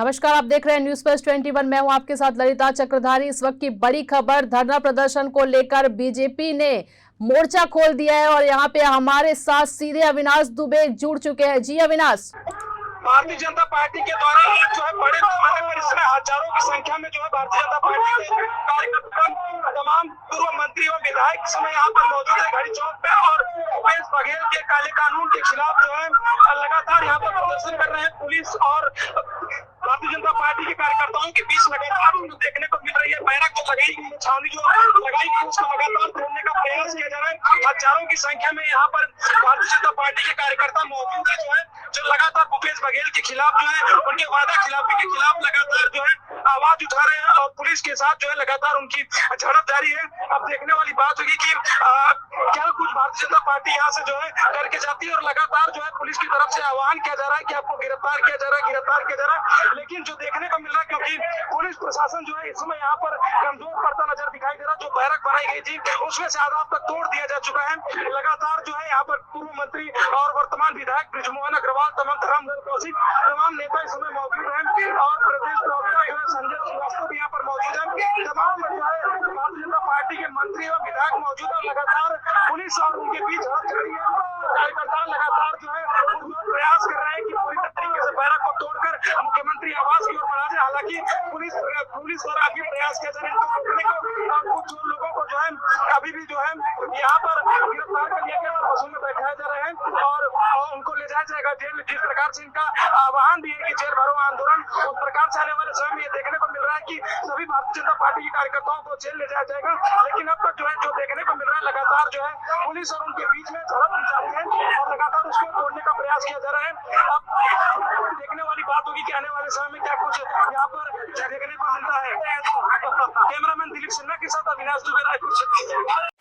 नमस्कार, आप देख रहे हैं न्यूज प्लस 21। मैं हूं आपके साथ ललिता चक्रधारी। इस वक्त की बड़ी खबर, धरना प्रदर्शन को लेकर बीजेपी ने मोर्चा खोल दिया है और यहां पे हमारे साथ सीधे अविनाश दुबे जुड़ चुके हैं। जी अविनाश। भारतीय जनता पार्टी के द्वारा जो है बड़े पैमाने पर इसमें हजारों की संख्या में जो है भारतीय जनता पार्टी के कार्यकर्ता, तमाम पूर्व मंत्री और विधायक समय यहाँ पर मौजूद है घड़ी चौक पे, और भूपेश बघेल के काले कानून के खिलाफ जो है लगातार यहाँ पर प्रदर्शन कर रहे हैं। पुलिस और भारतीय जनता पार्टी के कार्यकर्ताओं के बीच लगातार देखने को मिल रही है। बैरक जो लगाई गई, छावनी जो लगाई गई, उसको लगातार तोड़ने का प्रयास किया जा रहा है। हजारों की संख्या में यहाँ पर भारतीय जनता पार्टी के कार्यकर्ता मौजूद है, जो लगातार भूपेश बघेल के खिलाफ जो है, उनके वादा खिलाफी के खिलाफ लगातार जो है आवाज उठा रहे हैं, और पुलिस के साथ जो है लगातार उनकी झड़प जारी है। अब देखने वाली बात होगी कि क्या कुछ भारतीय जनता पार्टी यहाँ से जो है करके जाती है, और लगातार जो है पुलिस की तरफ से आह्वान किया जा रहा है कि आपको गिरफ्तार किया जा रहा है, गिरफ्तार किया जा रहा है। लेकिन जो देखने को मिल रहा है, क्योंकि पुलिस प्रशासन जो है इस समय यहाँ पर कमजोर पड़ता नजर दिखाई दे रहा है। जो बैरक बनाई गई थी उसमें से आधा तक तोड़ दिया जा चुका है। लगातार जो है यहाँ पर पूर्व मंत्री और वर्तमान विधायक बृजमोहन अग्रवाल, तमाम कौशिक, तमाम नेता इस समय मौजूद हैं, और प्रदेश प्रवक्ता जो है संजय श्रीवास्तव भी यहाँ पर मौजूद है। तमाम जो है भारतीय जनता पार्टी के मंत्री और विधायक मौजूद है। लगातार पुलिस और उनके बीच झड़प जारी है। कार्यकर्ता लगातार जो है प्रयास कर रहे हैं कि पूरी तरीके से बैरक को तोड़कर मुख्यमंत्री आवास की ओर बढ़ा जाए। हालांकि पुलिस द्वारा अभी प्रयास किया जा रहा है इनको रोकने को। कुछ लोगों को जो है अभी भी जो है यहाँ पर गिरफ्तार कर लिया गया और बसों में बैठाया जा रहा है, और उनको ले जाया जाएगा जेल। जिस प्रकार से इनका आह्वान भी है कि जेल भरो आंदोलन, उस प्रकार से आने वाले समय में ये देखने को मिल रहा है कि सभी भारतीय जनता पार्टी के कार्यकर्ताओं को जेल ले जाया जाएगा। लेकिन अब तक जो है जो देखने को मिल रहा है, लगातार जो है पुलिस और उनके बीच में झड़प जारी है, और लगातार उसको तोड़ने का प्रयास किया जा रहा है। अब देखने वाली बात होगी कि आने वाले समय में क्या कुछ यहाँ पर देखने को मिलता है। कैमरामैन दिलीप सिन्हा के साथ अविनाश दुबे, रायपुर से।